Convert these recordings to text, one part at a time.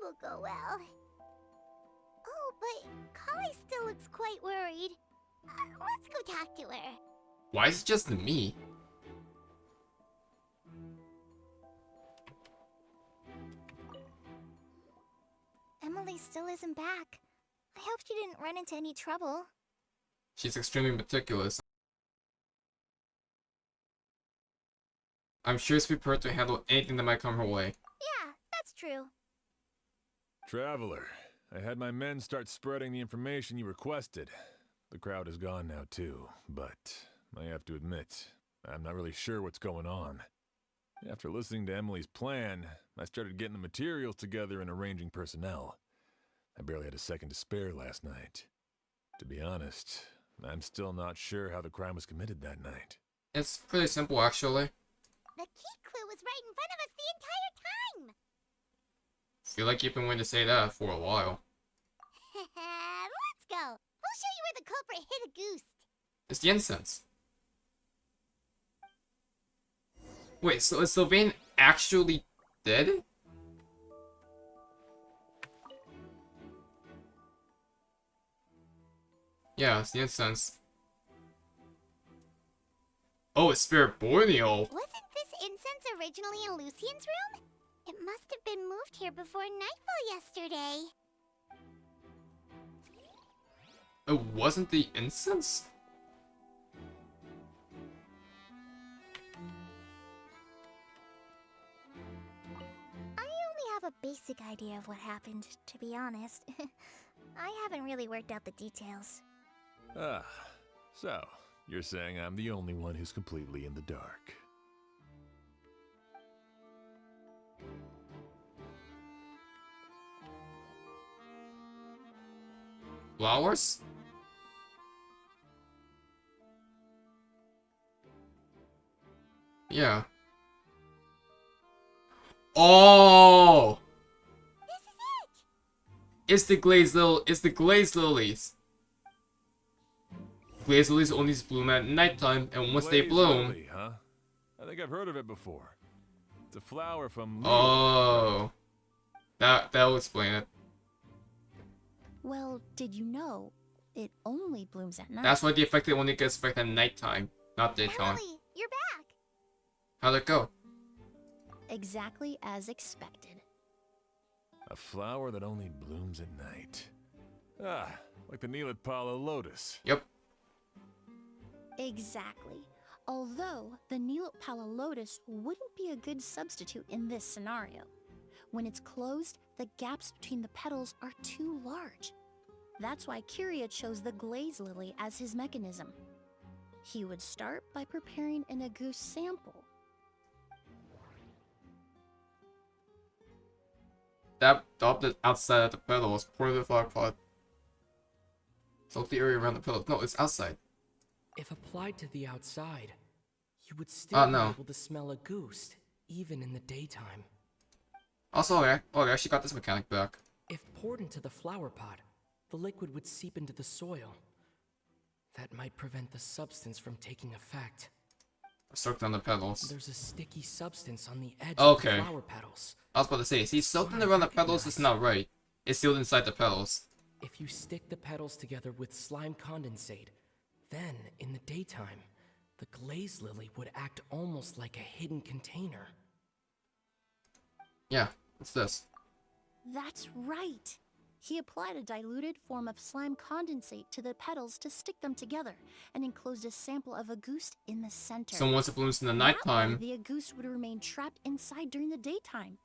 will go well. Oh, but Kali still looks quite worried. Let's go talk to her. Why is it just me? Emilie still isn't back. I hope she didn't run into any trouble. She's extremely meticulous. I'm sure she's prepared to handle anything that might come her way. Yeah, that's true. Traveler, I had my men start spreading the information you requested. The crowd is gone now too, but I have to admit, I'm not really sure what's going on. After listening to Emilie's plan, I started getting the materials together and arranging personnel. I barely had a second to spare last night. To be honest, I'm still not sure how the crime was committed that night. It's pretty simple, actually. The key clue was right in front of us the entire time! Feel like you've been waiting to say that for a while. Let's go! I'll show you where the culprit hid Auguste. It's the incense. Wait, so is Sylvain actually dead? Yeah, it's the incense. Oh, it's Spirit Borneo. Wasn't this incense originally in Lucien's room? It must have been moved here before nightfall yesterday. It wasn't the incense? I only have a basic idea of what happened, to be honest. I haven't really worked out the details. Ah, so you're saying I'm the only one who's completely in the dark. Flowers? Yeah. Oh! This is it! It's the glazed lilies. Glazed lilies only bloom at nighttime, and once they Glaze bloom... lily, huh? I think I've heard of it before. It's a flower from... Oh. That'll explain it. Well, did you know it only blooms at night? That's why the effect only gets effect at nighttime, not daytime. Emilie, you're back! How'd it go? Exactly as expected. A flower that only blooms at night. Ah, like the Neelitpala lotus. Yep. Exactly. Although the Neelitpala lotus wouldn't be a good substitute in this scenario. When it's closed, the gaps between the petals are too large. That's why Kirya chose the glaze lily as his mechanism. He would start by preparing an Auguste sample. That adopted outside of the petals, pour the flower pot. Soak the area around the petals. No, it's outside. If applied to the outside, you would still no. be able to smell Auguste, even in the daytime. Also, I actually got this mechanic back. If poured into the flower pot, the liquid would seep into the soil. That might prevent the substance from taking effect. Soaked on the petals. There's a sticky substance on the edge Okay. of the flower petals. I was about to say, see, soaking around the petals is not right. It's sealed inside the petals. If you stick the petals together with slime condensate, then, in the daytime, the glaze lily would act almost like a hidden container. Yeah, what's this? That's right. He applied a diluted form of slime condensate to the petals to stick them together and enclosed a sample of Auguste in the center. So once it blooms in the That nighttime, way, the Auguste would remain trapped inside during the daytime,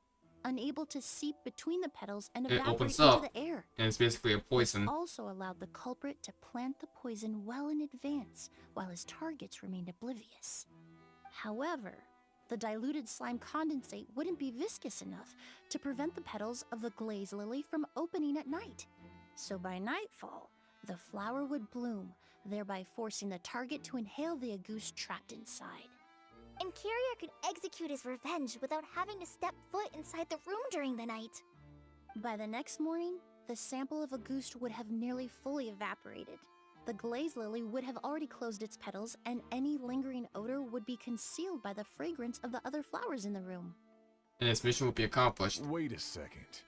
unable to seep between the petals and it evaporate opens into up, the air. and it's basically a poison. Also allowed the culprit to plant the poison well in advance, while his targets remained oblivious. However, the diluted slime condensate wouldn't be viscous enough to prevent the petals of the glaze lily from opening at night. So by nightfall, the flower would bloom, thereby forcing the target to inhale the Auguste trapped inside. And Kirya could execute his revenge without having to step foot inside the room during the night. By the next morning, the sample of Auguste would have nearly fully evaporated. The glaze lily would have already closed its petals, and any lingering odor would be concealed by the fragrance of the other flowers in the room. And its mission would be accomplished. Wait a second.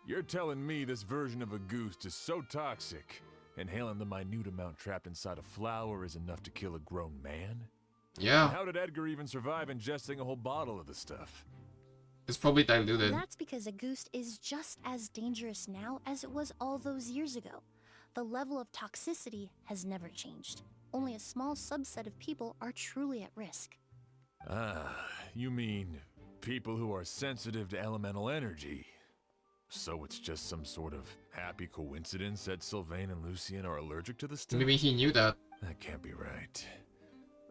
You're telling me this version of Auguste is so toxic, inhaling the minute amount trapped inside a flower is enough to kill a grown man? Yeah, How did Edgar even survive ingesting a whole bottle of the stuff? it's probably diluted. That's because Auguste is just as dangerous now as it was all those years ago. The level of toxicity has never changed. Only a small subset of people are truly at risk. Ah, you mean people who are sensitive to elemental energy. So it's just some sort of happy coincidence that Sylvain and Lucien are allergic to the stuff? Maybe he knew that. That can't be right.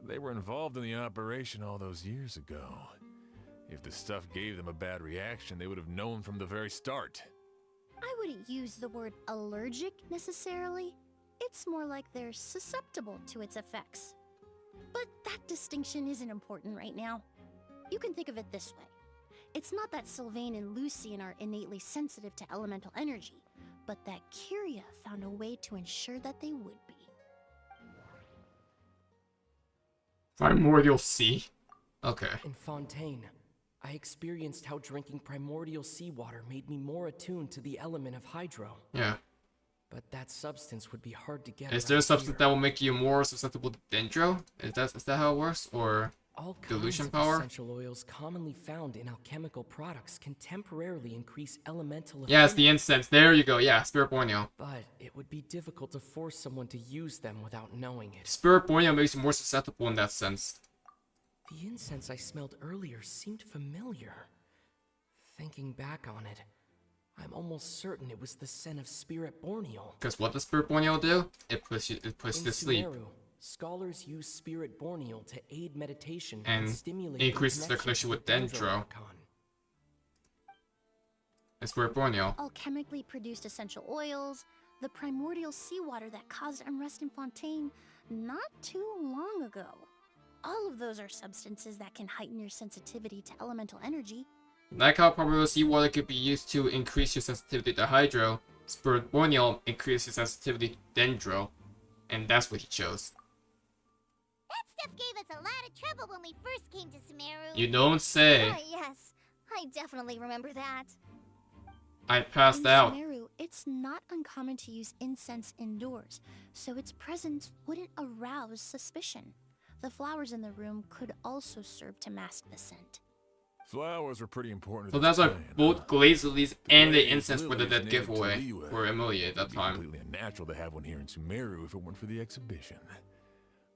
They were involved in the operation all those years ago. If the stuff gave them a bad reaction, they would have known from the very start. I wouldn't use the word allergic necessarily. It's more like they're susceptible to its effects. But that distinction isn't important right now. You can think of it this way. It's not that Sylvain and Lucien are innately sensitive to elemental energy, but that Kirya found a way to ensure that they would be. Primordial Sea? Okay. In Fontaine, I experienced how drinking primordial seawater made me more attuned to the element of hydro. Yeah. But that substance would be hard to get. Is there a around substance here. that will make you more susceptible to Dendro? Is that how it works? Or All dilution kinds power? of essential oils commonly found in alchemical products can temporarily increase elemental yeah, it's the affinity, incense. There you go. Yeah, Spirit Borneo. but it would be difficult to force someone to use them without knowing it. Spirit Borneo makes you more susceptible in that sense. The incense I smelled earlier seemed familiar. Thinking back on it, I'm almost certain it was the scent of Spirit Borneo. Because what does Spirit Borneo do? It puts you In to sleep Sumeru, scholars use Spirit Borneo to aid meditation and stimulate increases their connection with Dendro. archon. and Spirit Borneo. Alchemically produced essential oils, the primordial seawater that caused unrest in Fontaine not too long ago. All of those are substances that can heighten your sensitivity to elemental energy. Like how primordial seawater could be used to increase your sensitivity to Hydro, Spirit Borneo increases your sensitivity to Dendro, and that's what he chose. That stuff gave us a lot of trouble when we first came to Sumeru. You don't say. Ah, yes. I definitely remember that. I passed In out. Sumeru, it's not uncommon to use incense indoors, so its presence wouldn't arouse suspicion. The flowers in the room could also serve to mask the scent. Flowers were pretty important. So to that's this why plan, both huh? glazed lilies and the glazed incense were the lilies dead named giveaway Taliwa. for Emilie at that It'd be time. completely unnatural to have one here in Sumeru if it weren't for the exhibition.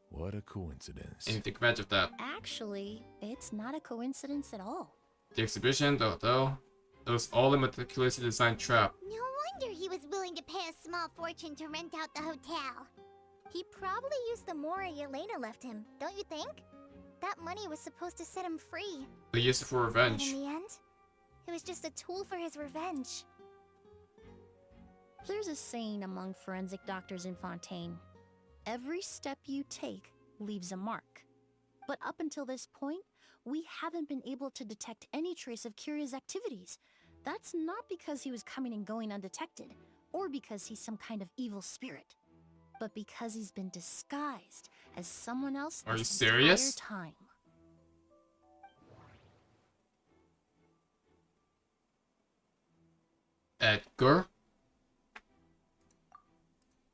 What a coincidence. And you take advantage of that. Actually, it's not a coincidence at all. The exhibition, though, it was all a meticulously designed trap. No wonder he was willing to pay a small fortune to rent out the hotel. He probably used the mora Yelena left him, don't you think? That money was supposed to set him free. They used it for But revenge. in the end, it was just a tool for his revenge. There's a saying among forensic doctors in Fontaine. Every step you take leaves a mark. But up until this point, we haven't been able to detect any trace of Kirya's activities. That's not because he was coming and going undetected, or because he's some kind of evil spirit, but because he's been disguised as someone else Are you this serious? entire time. Edgar?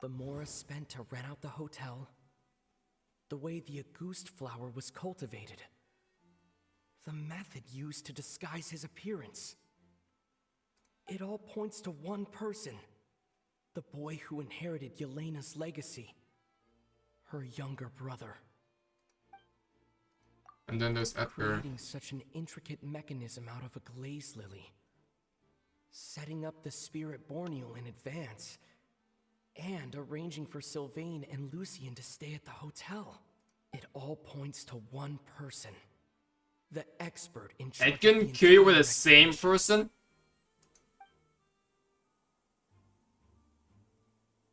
The mora spent to rent out the hotel, the way the Auguste flower was cultivated, the method used to disguise his appearance. It all points to one person, the boy who inherited Yelena's legacy, her younger brother. And then there's Edgar. Creating such an intricate mechanism out of a glaze lily, setting up the Spirit Borneo in advance, and arranging for Sylvain and Lucien to stay at the hotel. It all points to one person, the expert in charge of Edgar and the Kirya were entire the same expedition. person?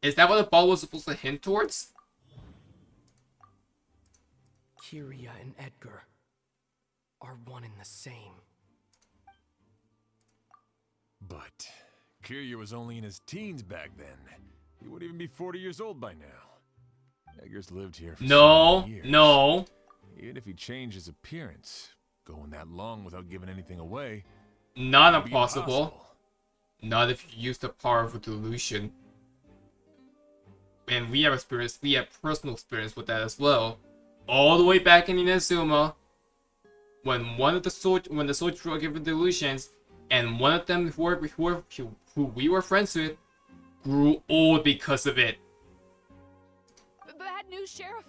Is that what the ball was supposed to hint towards? Kirya and Edgar are one and the same. But Kirya was only in his teens back then. He wouldn't even be 40 years old by now. Edgar's lived here for so No, many years. no. Even if he changed his appearance, going that long without giving anything away, Not would be impossible. Not if you use the power of a delusion. And we have personal experience with that as well. All the way back in Inazuma, when the soldiers were given delusions, and one of them who we were friends with grew old because of it. Bad news, Sheriff.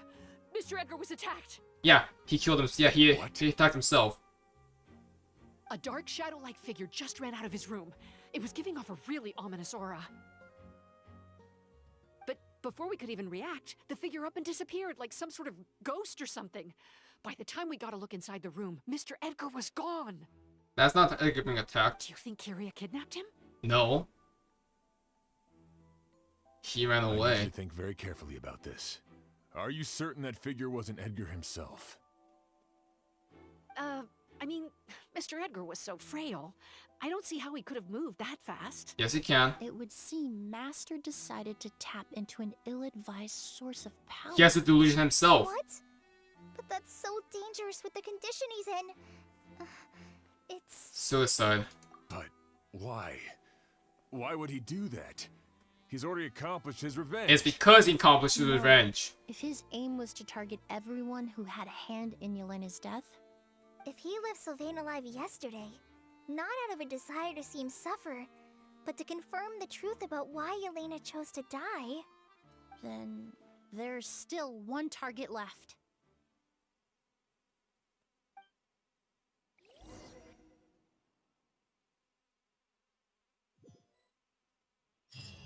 Mr. Edgar was attacked. Yeah, he killed him. Yeah, he attacked himself. A dark shadow-like figure just ran out of his room. It was giving off a really ominous aura. But before we could even react, the figure up and disappeared like some sort of ghost or something. By the time we got a look inside the room, Mr. Edgar was gone. That's not Edgar being attacked. Do you think Kirya kidnapped him? No. He ran I away. need you to think very carefully about this. Are you certain that figure wasn't Edgar himself? I mean, Mr. Edgar was so frail. I don't see how he could have moved that fast. Yes, he can. It would seem Master decided to tap into an ill-advised source of power. He has a delusion himself. What? But that's so dangerous with the condition he's in. It's... Suicide. But why? Why would he do that? He's already accomplished his revenge. It's because he accomplished his No. revenge. If his aim was to target everyone who had a hand in Yelena's death, If he left Sylvain alive yesterday, not out of a desire to see him suffer, but to confirm the truth about why Yelena chose to die, then there's still one target left.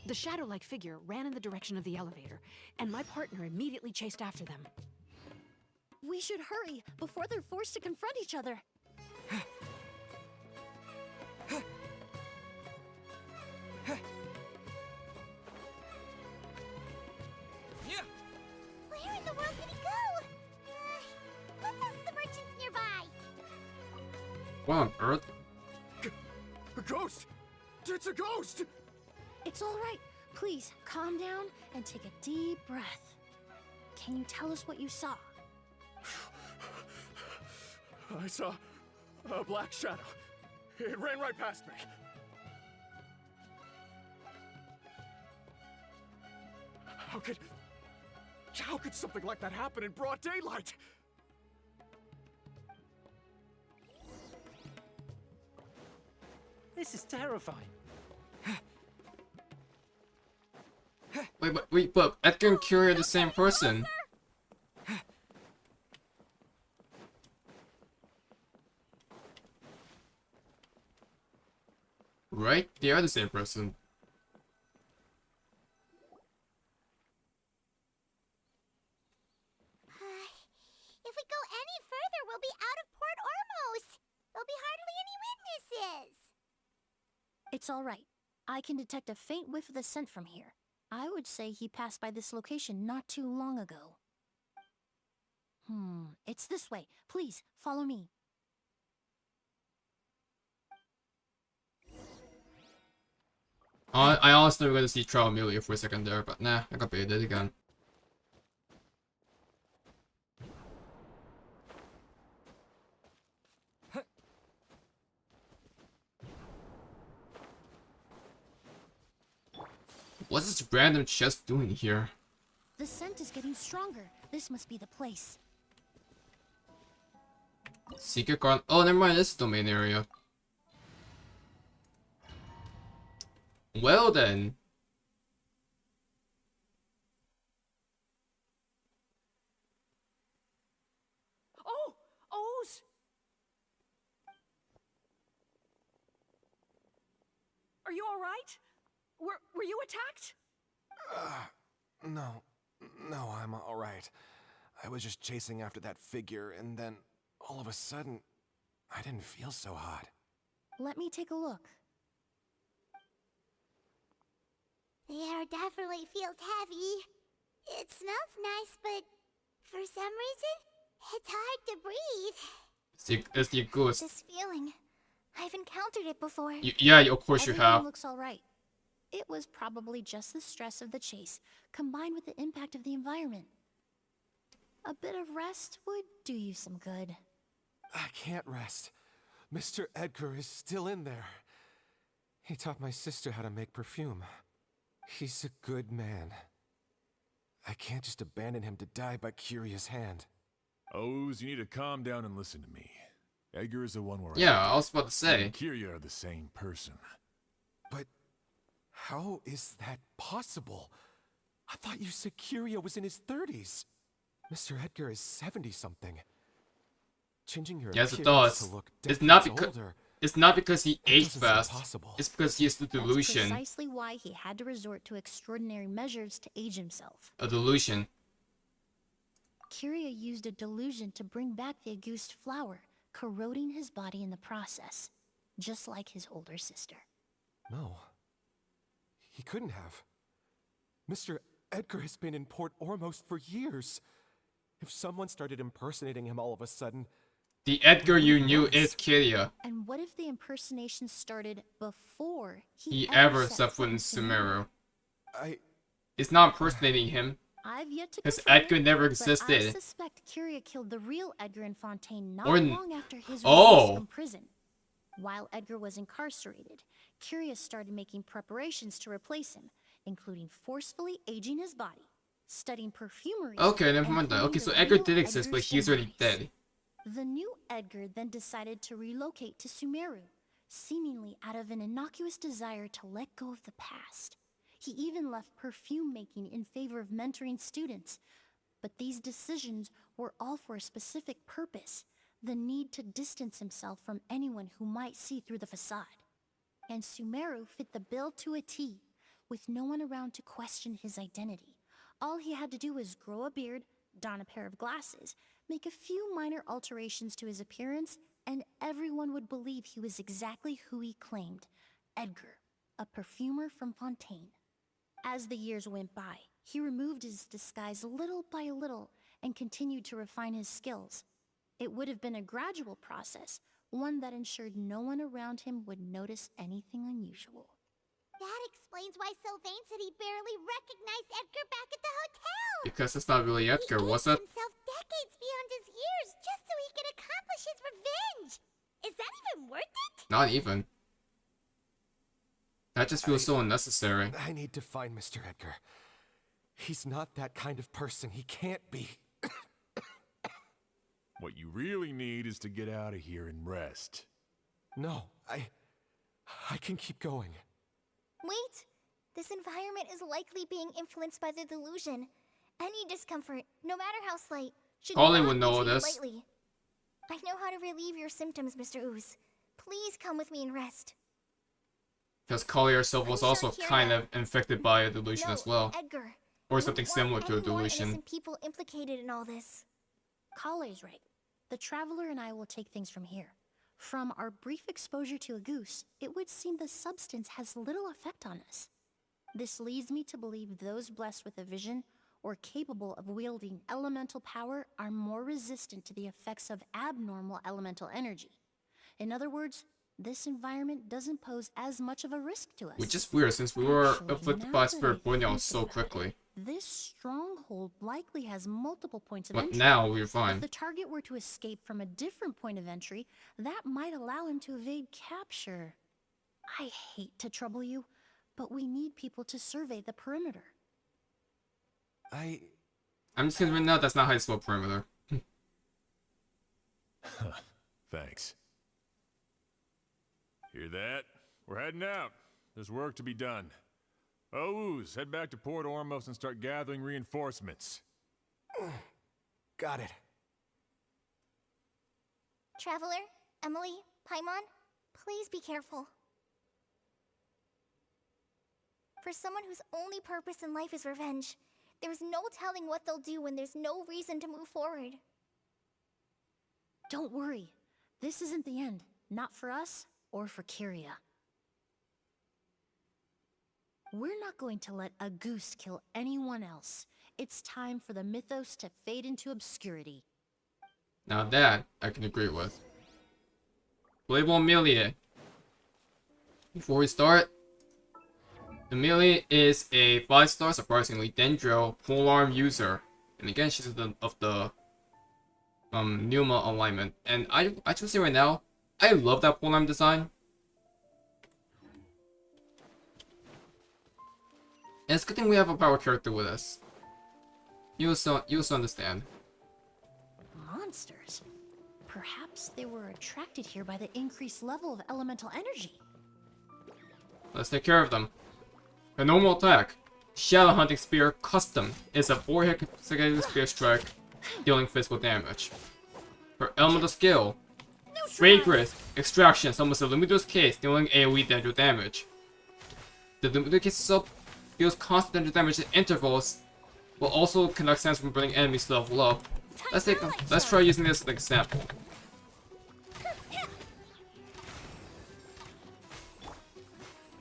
The shadow-like figure ran in the direction of the elevator, and my partner immediately chased after them. We should hurry before they're forced to confront each other. where in the world did he go? Let's ask the merchants nearby. What on earth? A ghost! It's a ghost! It's all right. Please, calm down and take a deep breath. Can you tell us what you saw? I saw a black shadow. It ran right past me. How could something like that happen in broad daylight? This is terrifying. Wait, but Edgar and Kirya are the same person. Right? They are the same person. If we go any further, we'll be out of Port Ormos. There'll be hardly any witnesses. It's all right. I can detect a faint whiff of the scent from here. I would say he passed by this location not too long ago. It's this way. Please, follow me. I honestly was going to see Trial Emilie for a second there, but nah, I got baited again. What's this random chest doing here? The scent is getting stronger. This must be the place. Secret garden. Oh, never mind. This is the main area. Well then. Oh! O's! Are you all right? Were you attacked? No, I'm all right. I was just chasing after that figure, and then all of a sudden, I didn't feel so hot. Let me take a look. The air definitely feels heavy. It smells nice, but for some reason, it's hard to breathe. It's the ghost. This feeling, I've encountered it before. Yeah, of course you Everything have. looks all right. It was probably just the stress of the chase, combined with the impact of the environment. A bit of rest would do you some good. I can't rest. Mr. Edgar is still in there. He taught my sister how to make perfume. He's a good man. I can't just abandon him to die by Kirya's hand. O's, you need to calm down and listen to me. Edgar is the one we're Yeah, after. I was about to He say. and Kirya are the same person. But how is that possible? I thought you said Kirya was in his 30s. Mr. Edgar is 70-something. Changing your Yes, it appearance does. to look It's not decades because older. it's not because he aged doesn't seem fast. possible. It's because he has the That's delusion. precisely why he had to resort to extraordinary measures to age himself. A delusion. Kirya used a delusion to bring back the Auguste Flower, corroding his body in the process, just like his older sister. No. He couldn't have. Mr. Edgar has been in Port Ormos for years. If someone started impersonating him all of a sudden... The Edgar you knew is Kirya. And what if the impersonation started before He ever ever set set foot foot in in Sumeru. It's not impersonating him. I've yet to Because confirm Edgar it, never but I existed. suspect Kirya killed the real Edgar in Fontaine not Or long after his Oh. release from prison. While Edgar was incarcerated, Kirya started making preparations to replace him, including forcefully aging his body, studying perfumery. Okay, never and mind that. planning Okay, so the Edgar real did exist, but Edgar's he's already demise. dead. The new Edgar then decided to relocate to Sumeru, seemingly out of an innocuous desire to let go of the past. He even left perfume making in favor of mentoring students. But these decisions were all for a specific purpose, the need to distance himself from anyone who might see through the facade. And Sumeru fit the bill to a T, with no one around to question his identity. All he had to do was grow a beard, don a pair of glasses, make a few minor alterations to his appearance, and everyone would believe he was exactly who he claimed, Edgar, a perfumer from Fontaine. As the years went by, he removed his disguise little by little and continued to refine his skills. It would have been a gradual process, one that ensured no one around him would notice anything unusual. That explains why Sylvain said he barely recognized Edgar back at the hotel. Because it's not really Edgar, he was aged it? himself decades beyond his years just so he could accomplish his revenge. Is that even worth it? Not even. That just feels so unnecessary. I need to find Mr. Edgar. He's not that kind of person. He can't be. What you really need is to get out of here and rest. No, I can keep going. Wait. This environment is likely being influenced by the delusion. Any discomfort, no matter how slight, should Holly not would be know treated this. lightly. I know how to relieve your symptoms, Mr. Ooze. Please come with me and rest. Because Collier herself was I'm also sure kind Kirya- of infected by a delusion No, as well. Edgar. Or I something don't similar want to a any more delusion. innocent people implicated in all this. Kale's right. The Traveler and I will take things from here. From our brief exposure to a goose, it would seem the substance has little effect on us. This leads me to believe those blessed with a vision or capable of wielding elemental power are more resistant to the effects of abnormal elemental energy. In other words, this environment doesn't pose as much of a risk to us. Which is weird since we were Actually, afflicted now by that spirit I poisoning think so about it, quickly. This stronghold likely has multiple points of But entry. now we're If fine. the target were to escape from a different point of entry, that might allow him to evade capture. I hate to trouble you, but we need people to survey the perimeter. I'm just gonna admit now that's not how you spell perimeter. Thanks. Hear that? We're heading out. There's work to be done. Ooze, head back to Port Ormos and start gathering reinforcements. Got it. Traveler, Emilie, Paimon, please be careful. For someone whose only purpose in life is revenge, there's no telling what they'll do when there's no reason to move forward. Don't worry. This isn't the end. Not for us or for Kirya. We're not going to let Auguste kill anyone else. It's time for the mythos to fade into obscurity. Now that I can agree with. Playable Emilie. Before we start, Emilie is a 5-star, surprisingly, Dendro polearm user. And again, she's of the Numa alignment. And I just say right now, I love that polearm design. And it's a good thing we have a power character with us. You'll also understand. Monsters? Perhaps they were attracted here by the increased level of elemental energy. Let's take care of them. Her normal attack, Shadow Hunting Spear Custom, is a 4-hit consecutive spear strike, dealing physical damage. Her elemental skill, Fragrance Extraction, summons a Lumineous Case, dealing AoE danger damage. The Lumineous Case itself deals constant danger damage at intervals, will also conduct sounds from burning enemies to level up. Let's try using this as an example.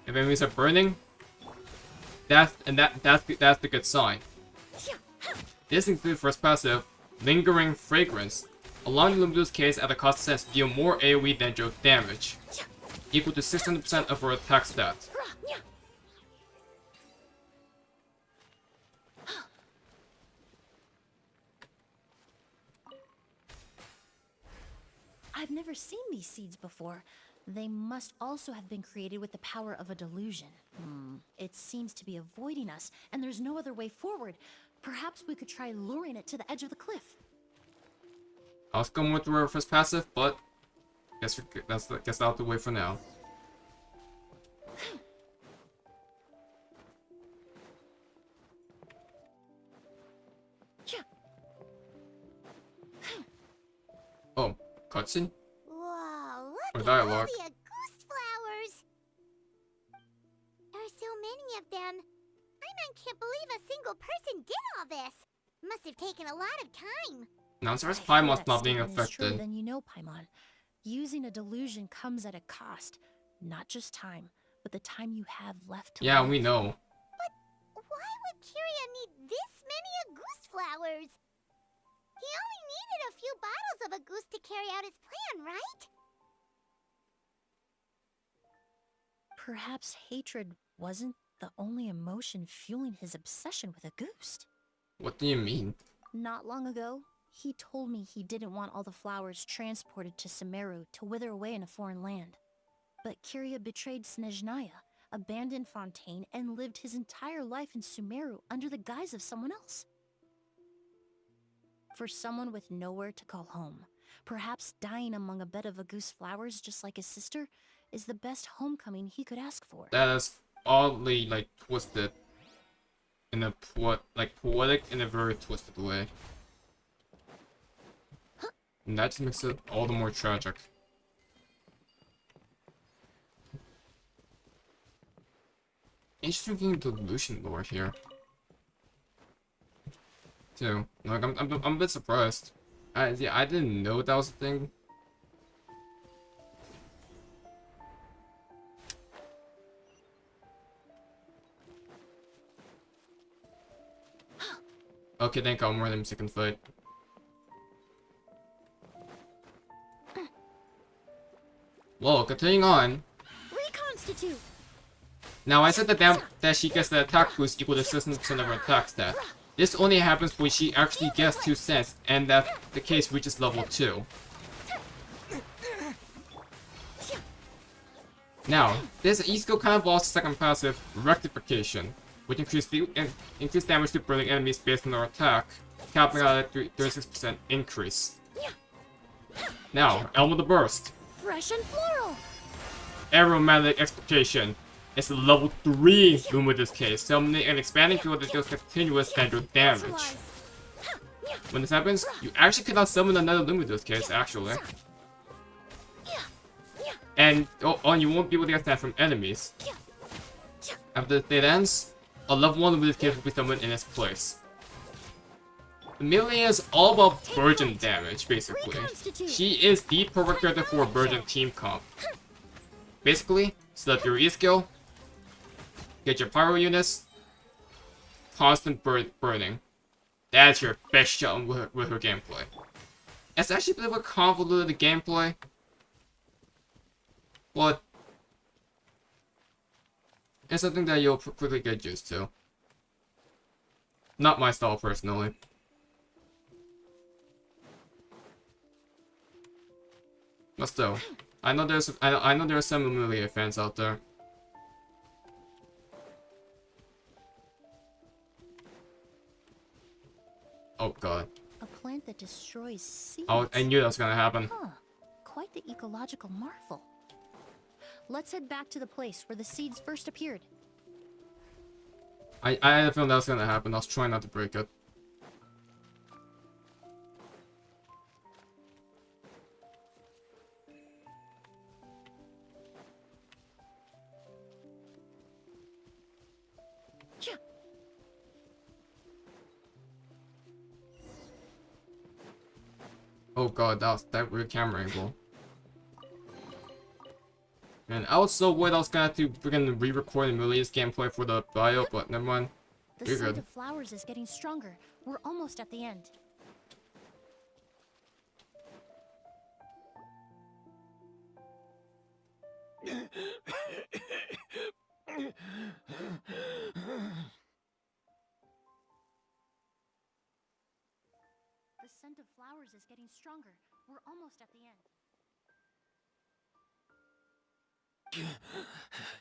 If enemies are burning, that's the good sign. This includes first passive, Lingering Fragrance, allowing the Lumineous Case at a cost of sense to deal more AoE danger damage, equal to 600% of her attack stat. I've never seen these seeds before. They must also have been created with the power of a delusion. It seems to be avoiding us, and there's no other way forward. Perhaps we could try luring it to the edge of the cliff. I was going with her first passive, but guess that's out the way for now. Oh, cutscene? Whoa, Or look at all dialogue. the Auguste Flowers! There are so many of them. I can't believe a single person did all this. Must have taken a lot of time. Now, as far as If that Paimon's not being statement is true, affected. then you know, Paimon. Using a delusion comes at a cost. Not just time, but the time you have left to Yeah, live. we know. Why would Kirya need this many Auguste Flowers? He only needed a few bottles of Auguste to carry out his plan, right? Perhaps hatred wasn't the only emotion fueling his obsession with Auguste. What do you mean? Not long ago, he told me he didn't want all the flowers transported to Sumeru to wither away in a foreign land. But Kirya betrayed Snezhnaya, abandoned Fontaine, and lived his entire life in Sumeru under the guise of someone else. For someone with nowhere to call home, perhaps dying among a bed of Auguste flowers just like his sister is the best homecoming he could ask for. That is oddly, like, twisted. In a poetic in a very twisted way. And that just makes it all the more tragic. Interesting delusion lore here. Too. Like, I'm a bit surprised. Yeah, I didn't know that was a thing. Okay, thank God, more than music and fight. Well, continuing on. Reconstitute! Now, I said that she gets the attack boost equal to 60% of her attack stat. This only happens when she actually gets 2 cents, and that the case reaches level 2. Now, this E-skill kind of lost second passive, Rectification, which increased damage to burning enemies based on their attack, capping out at a 36% increase. Now, Elemental Burst. Fresh and floral! Aromatic Expectation. It's a level 3 boom with this case, summoning an expanding field that deals continuous danger damage. When this happens, you actually cannot summon another Lumineous case, actually. And you won't be able to get that from enemies. After the state ends, a level 1 Lumineous case will be summoned in its place. Emilie is all about Virgin damage, basically. She is the perfect character for a Virgin team comp. Basically, select your E-skill, get your pyro units, constant burning. That's your best shot with her gameplay. It's actually a bit of a convoluted gameplay, but it's something that you'll quickly get used to. Not my style personally. But still, I know there are some Emilie fans out there. destroys seeds. Oh, I knew that was gonna happen. Huh. Quite the ecological marvel. Let's head back to the place where the seeds first appeared. I had a feeling that was gonna happen. I was trying not to break it. Yeah. Oh god, that weird camera angle. And I was so worried I was gonna have to freaking re-record Emilie's gameplay for the bio, but never mind. The You're scent good. of flowers is getting stronger. We're almost at the end. The scent of flowers is getting stronger. We're almost at the end.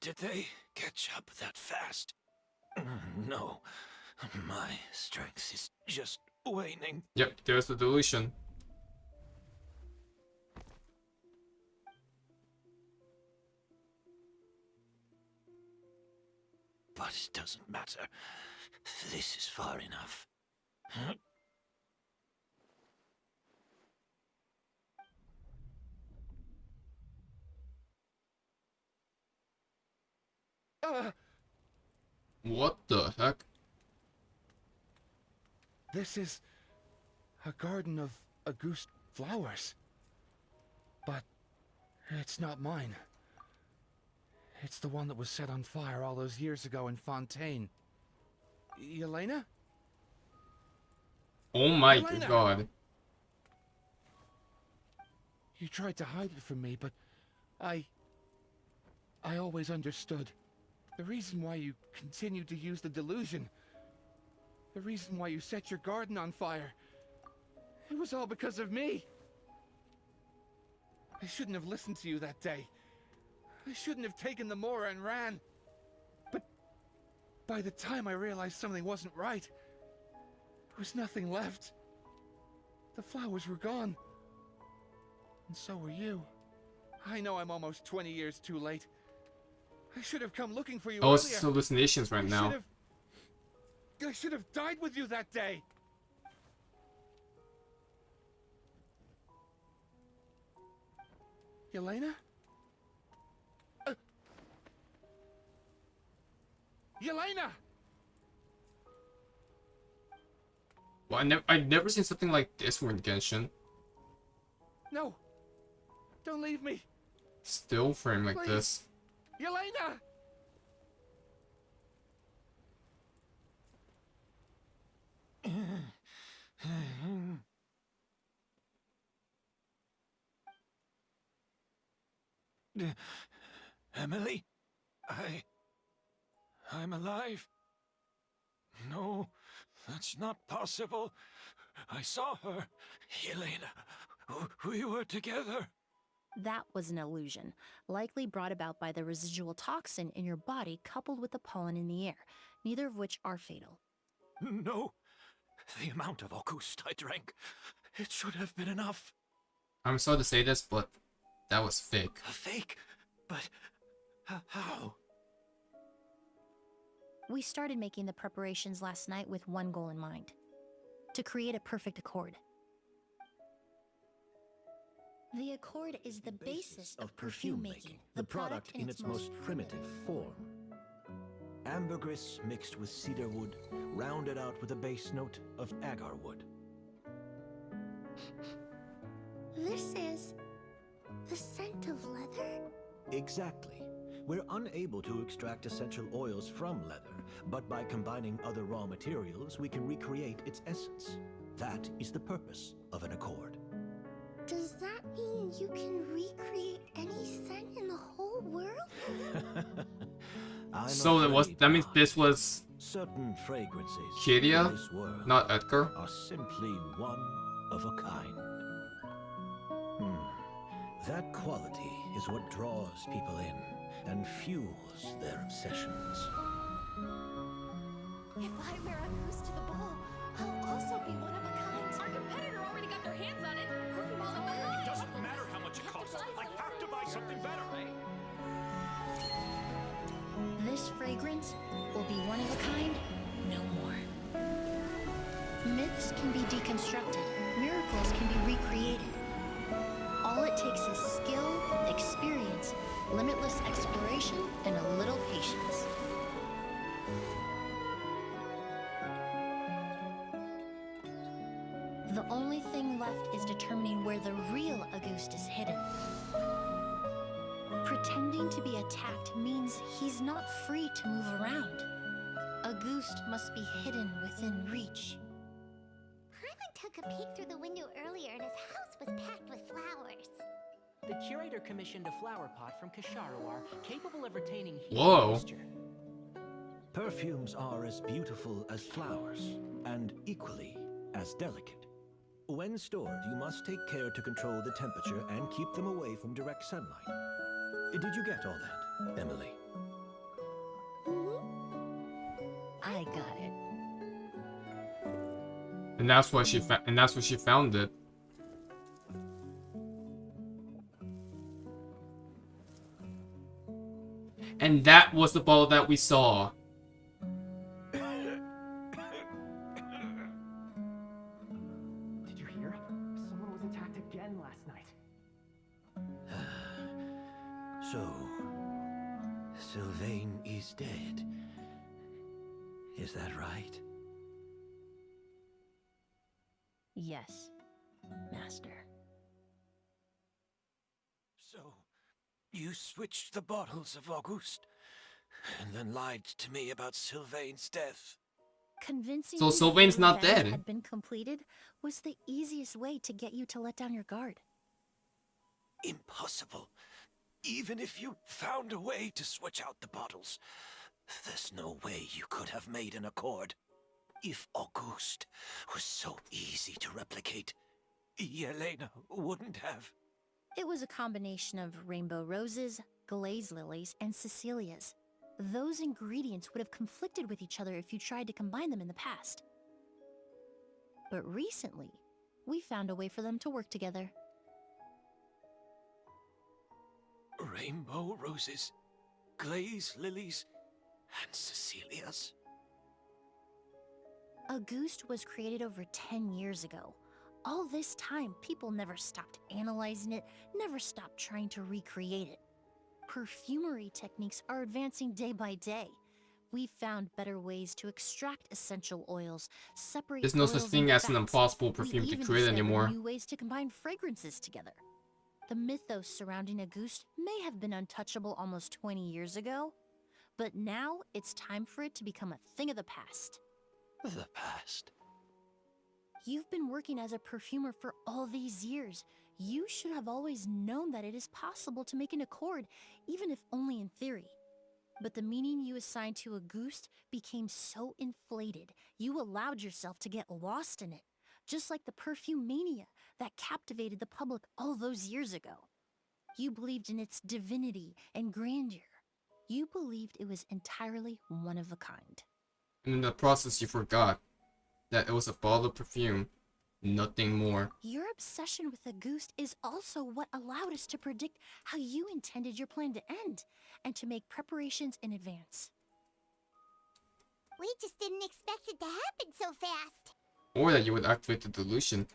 Did they catch up that fast? No. My strength is just waning. Yep, there's the delusion. But it doesn't matter. This is far enough. What the heck? This is a garden of Auguste Flowers. But it's not mine. It's the one that was set on fire all those years ago in Fontaine. Yelena? Oh my Yelena! god. You tried to hide it from me, but I always understood. The reason why you continued to use the delusion, the reason why you set your garden on fire, it was all because of me. I shouldn't have listened to you that day. I shouldn't have taken the Mora and ran. But by the time I realized something wasn't right, there was nothing left. The flowers were gone. And so were you. I know I'm almost 20 years too late. I should have come looking for you Oh, earlier. it's hallucinations right now. I should have died with you that day. Yelena? Yelena! Well, I've never seen something like this for Genshin. No! Don't leave me! Still frame like Please. this. Yelena! Emilie? I'm alive. No, that's not possible. I saw her. Yelena, we were together. That was an illusion, likely brought about by the residual toxin in your body coupled with the pollen in the air, neither of which are fatal. No, the amount of Auguste I drank, it should have been enough. I'm sorry to say this, but that was fake. A fake? But how? We started making the preparations last night with one goal in mind: to create a perfect accord. The accord is the basis of perfume making, the product in its most primitive form. Ambergris mixed with cedar wood, rounded out with a base note of agar wood. This is the scent of leather? Exactly. We're unable to extract essential oils from leather, but by combining other raw materials, we can recreate its essence. That is the purpose of an accord. Does that mean you can recreate any scent in the whole world? So that means this was certain fragrances Kirya, in this world not Edgar. are simply one of a kind. That quality is what draws people in and fuels their obsessions. If I wear Auguste to the ball, I'll also be one of a kind. Our competitor already got fragrance will be one of a kind no more. Myths can be deconstructed, miracles can be recreated. All it takes is skill, experience, limitless exploration, and a little patience. The only thing left is determining where the real Auguste is hidden. Pretending to be attacked means he's not free to move around. Auguste must be hidden within reach. Paimon took a peek through the window earlier and his house was packed with flowers. The curator commissioned a flower pot from Kasharawar, capable of retaining heat Whoa. moisture. Perfumes are as beautiful as flowers, and equally as delicate. When stored, you must take care to control the temperature and keep them away from direct sunlight. Did you get all that, Emilie? I got it. And that's why she found it. And that was the bottle that we saw. Did you hear? Someone was attacked again last night. So, Sylvain is dead. Is that right? Yes, Master. So, you switched the bottles of Auguste, and then lied to me about Sylvain's death. Convincing So you that Sylvain's the not revenge dead. had been completed was the easiest way to get you to let down your guard. Impossible. Even if you found a way to switch out the bottles, there's no way you could have made an accord. If Auguste was so easy to replicate, Yelena wouldn't have. It was a combination of rainbow roses, glaze lilies, and Cecilias. Those ingredients would have conflicted with each other if you tried to combine them in the past. But recently, we found a way for them to work together. Rainbow roses, glaze lilies, and Cecilias. Auguste was created over 10 years ago. All this time, people never stopped analyzing it, never stopped trying to recreate it. Perfumery techniques are advancing day by day. We found better ways to extract essential oils, separate There's no such oils thing and as an fats. impossible We perfume to even create discovered anymore. new ways to combine fragrances together. The mythos surrounding Auguste may have been untouchable almost 20 years ago, but now it's time for it to become a thing of the past. The past. You've been working as a perfumer for all these years. You should have always known that it is possible to make an accord, even if only in theory. But the meaning you assigned to Auguste became so inflated, you allowed yourself to get lost in it, just like the perfume mania that captivated the public all those years ago. You believed in its divinity and grandeur. You believed it was entirely one of a kind. And in the process, you forgot that it was a bottle of perfume, nothing more. Your obsession with Auguste is also what allowed us to predict how you intended your plan to end, and to make preparations in advance. We just didn't expect it to happen so fast. Or that you would activate the delusion.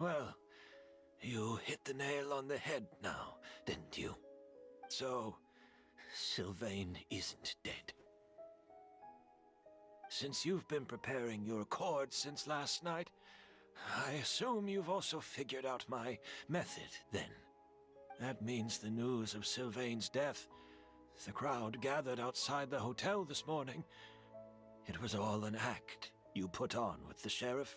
Well, you hit the nail on the head now, didn't you? So, Sylvain isn't dead. Since you've been preparing your accord since last night, I assume you've also figured out my method, then. That means the news of Sylvain's death. The crowd gathered outside the hotel this morning. It was all an act you put on with the sheriff?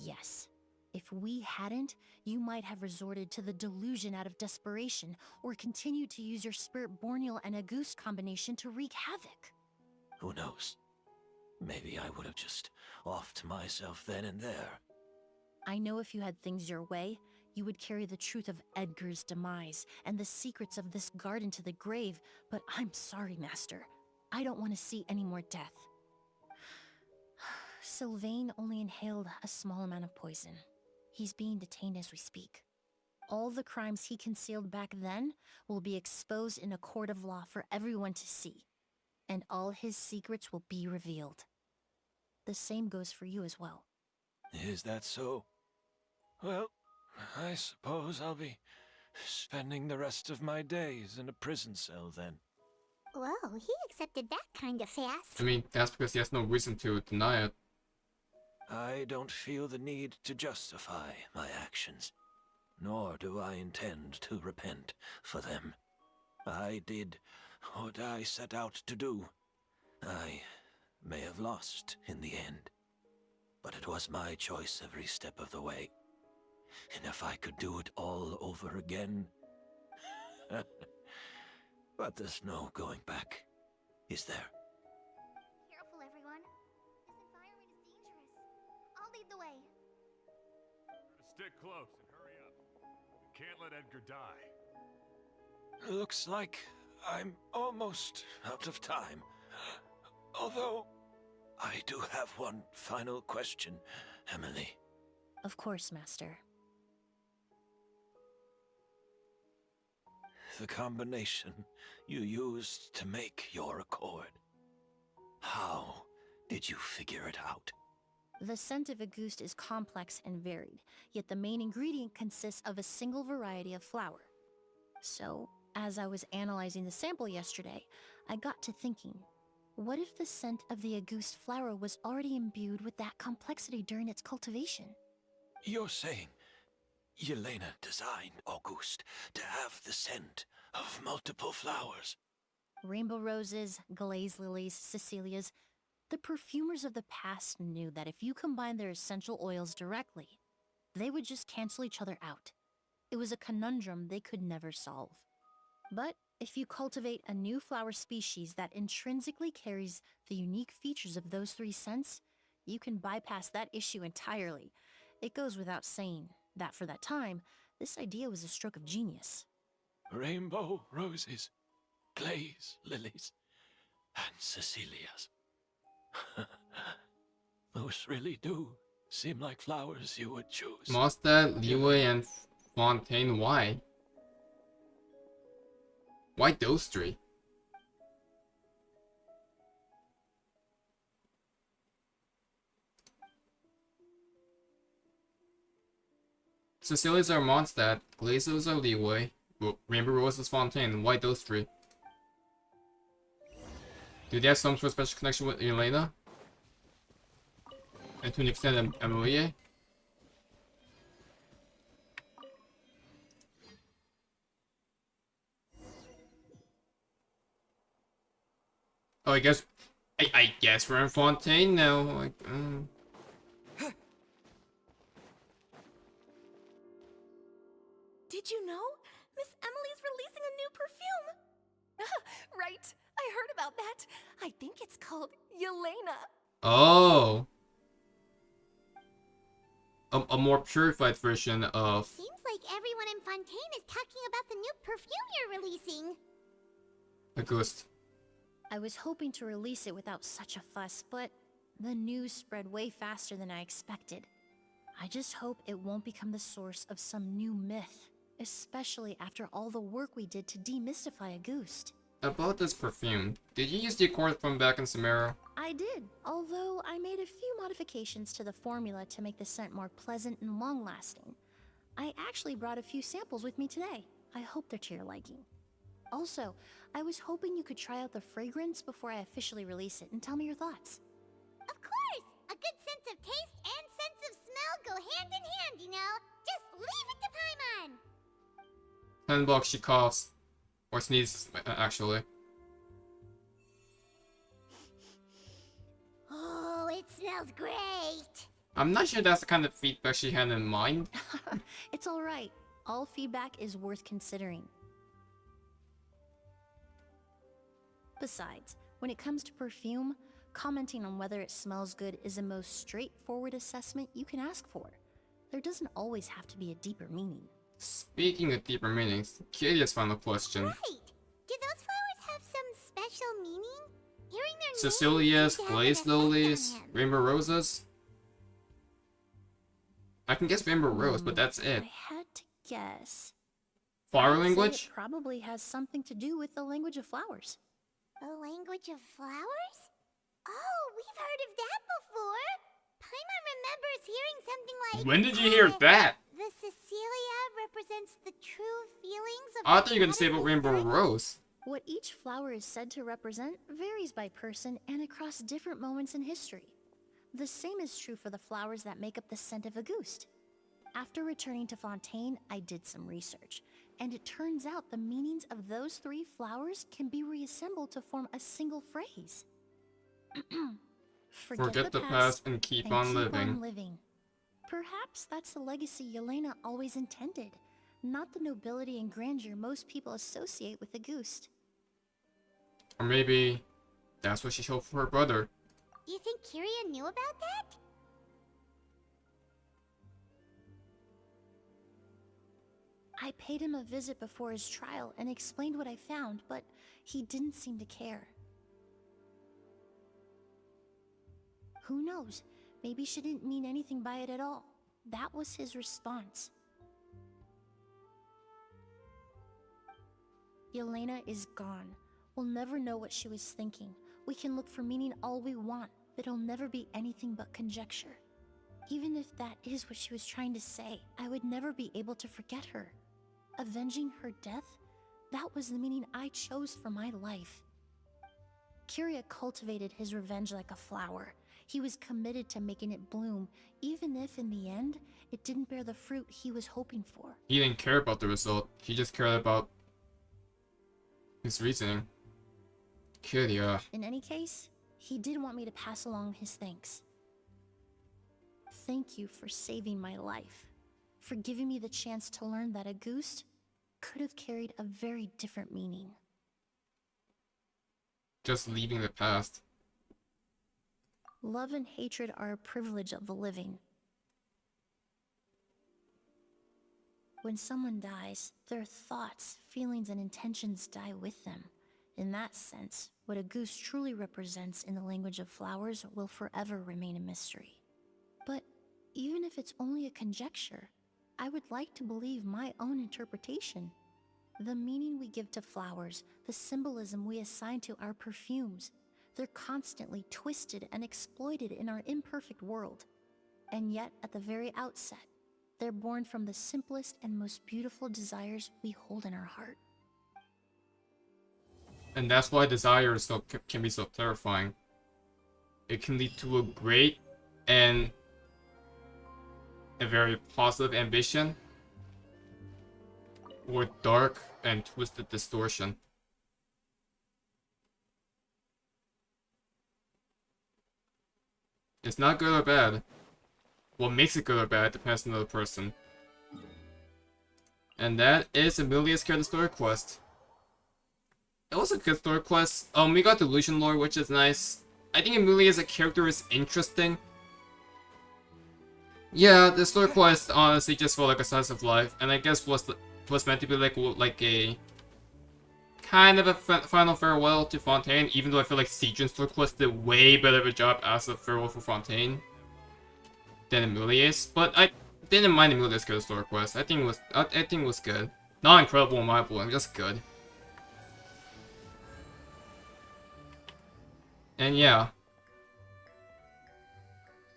Yes. If we hadn't, you might have resorted to the delusion out of desperation, or continued to use your Spirit Borneal and Auguste combination to wreak havoc. Who knows? Maybe I would have just offed myself then and there. I know if you had things your way, you would carry the truth of Edgar's demise and the secrets of this garden to the grave, but I'm sorry, Master. I don't want to see any more death. Sylvain only inhaled a small amount of poison. He's being detained as we speak. All the crimes he concealed back then will be exposed in a court of law for everyone to see, and all his secrets will be revealed. The same goes for you as well. Is that so? Well, I suppose I'll be spending the rest of my days in a prison cell then. Whoa, he accepted that kind of fast. I mean, that's because he has no reason to deny it. I don't feel the need to justify my actions, nor do I intend to repent for them. I did what I set out to do. I may have lost in the end, but it was my choice every step of the way. And if I could do it all over again... But there's no going back, is there? Careful, everyone. This environment is dangerous. I'll lead the way. Stick close and hurry up. We can't let Edgar die. Looks like I'm almost out of time. Although, I do have one final question, Emilie. Of course, Master. The combination you used to make your accord. How did you figure it out? The scent of Auguste is complex and varied, yet the main ingredient consists of a single variety of flower. So, as I was analyzing the sample yesterday, I got to thinking, what if the scent of the Auguste flower was already imbued with that complexity during its cultivation? You're saying Yelena designed Auguste to have the scent of multiple flowers? Rainbow roses, glaze lilies, Cecilias. The perfumers of the past knew that if you combine their essential oils directly, they would just cancel each other out. It was a conundrum they could never solve. But if you cultivate a new flower species that intrinsically carries the unique features of those three scents, you can bypass that issue entirely. It goes without saying that for that time, this idea was a stroke of genius. Rainbow roses, glaze lilies, and Cecilias. Those really do seem like flowers you would choose. Mondstadt, Leeway, and Fontaine, why? Why those three? Cecilia's are Mondstadt, Glazes are Leeway, Rainbow Rose is Fontaine. Why those three? Do they have some sort of special connection with Elena? And to an extent, Emilie? Oh, I guess we're in Fontaine now. Like, Did you know? Miss Emily's releasing a new perfume! Right, I heard about that. I think it's called Yelena. oh. A more purified version of... Seems like everyone in Fontaine is talking about the new perfume you're releasing. Auguste. I was hoping to release it without such a fuss, but the news spread way faster than I expected. I just hope it won't become the source of some new myth, especially after all the work we did to demystify Auguste. About this perfume, did you use the accord from back in Samara? I did, although I made a few modifications to the formula to make the scent more pleasant and long-lasting. I actually brought a few samples with me today. I hope they're to your liking. Also, I was hoping you could try out the fragrance before I officially release it and tell me your thoughts. Of course! A good sense of taste and sense of smell go hand in hand, you know? Just leave it to Paimon! $10, she coughs. Or sneezes, actually. Oh, it smells great! I'm not sure that's the kind of feedback she had in mind. It's alright. All feedback is worth considering. Besides, when it comes to perfume, commenting on whether it smells good is the most straightforward assessment you can ask for. There doesn't always have to be a deeper meaning. Speaking of deeper meanings, Kirya's final question. Right! Do those flowers have some special meaning? Hearing their Cecilia's, names seems to have an glazed effect on lilies, them. rainbow roses? I can guess Rainbow Rose, but that's it. I had to guess. Flower I'd say language? It probably has something to do with the language of flowers. A language of flowers? Oh, we've heard of that before. Paimon remembers hearing something like... When did you hear that? The Cecilia represents the true feelings of... I thought you were gonna say about Rainbow Rose. What each flower is said to represent varies by person and across different moments in history. The same is true for the flowers that make up the scent of Auguste. After returning to Fontaine, I did some research, and it turns out the meanings of those 3 flowers can be reassembled to form a single phrase. Forget the past and keep on living. Perhaps that's the legacy Yelena always intended, not the nobility and grandeur most people associate with Auguste. Or maybe that's what she hoped for her brother. You think Kirya knew about that? I paid him a visit before his trial and explained what I found, but he didn't seem to care. Who knows? Maybe she didn't mean anything by it at all. That was his response. Yelena is gone. We'll never know what she was thinking. We can look for meaning all we want, but it'll never be anything but conjecture. Even if that is what she was trying to say, I would never be able to forget her. Avenging her death? That was the meaning I chose for my life. Kirya cultivated his revenge like a flower. He was committed to making it bloom, even if in the end, it didn't bear the fruit he was hoping for. He didn't care about the result. He just cared about his reasoning. Kirya. In any case, he did want me to pass along his thanks. Thank you for saving my life, for giving me the chance to learn that Auguste could have carried a very different meaning. Just leaving the past. Love and hatred are a privilege of the living. When someone dies, their thoughts, feelings, and intentions die with them. In that sense, what Auguste truly represents in the language of flowers will forever remain a mystery. But even if it's only a conjecture, I would like to believe my own interpretation. The meaning we give to flowers, the symbolism we assign to our perfumes, they're constantly twisted and exploited in our imperfect world. And yet, at the very outset, they're born from the simplest and most beautiful desires we hold in our heart. And that's why desire can be so terrifying. It can lead to a great and a very positive ambition, or dark and twisted distortion. It's not good or bad. What makes it good or bad depends on the person. And that is Emilie's character story quest. It was a good story quest. We got the Lucien lore, which is nice. I think Emilie as a character is interesting. Yeah, the story quest honestly just felt like a slice of life, and I guess was meant to be like a kind of a final farewell to Fontaine, even though I feel like Siegent's story quest did way better of a job as a farewell for Fontaine than Emilie's. But I didn't mind Emilie's character story quest. I think it was good. Not incredible in my book, just good. And yeah,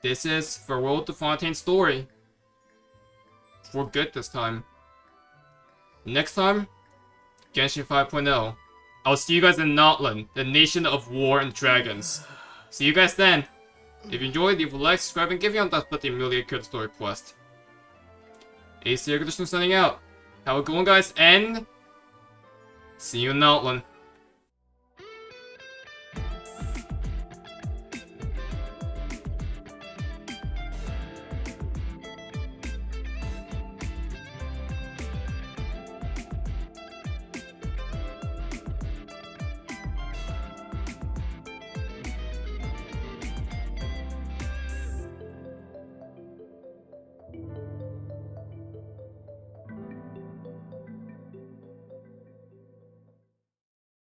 this is Farewell to Fontaine's story. For good this time. Next time, Genshin 5.0. I'll see you guys in Notland, the nation of war and dragons. See you guys then. If you enjoyed, leave a like, subscribe, and give you on that the Emilie character story quest. ACairconditioner signing out. Have a good one, guys, and see you in Notland.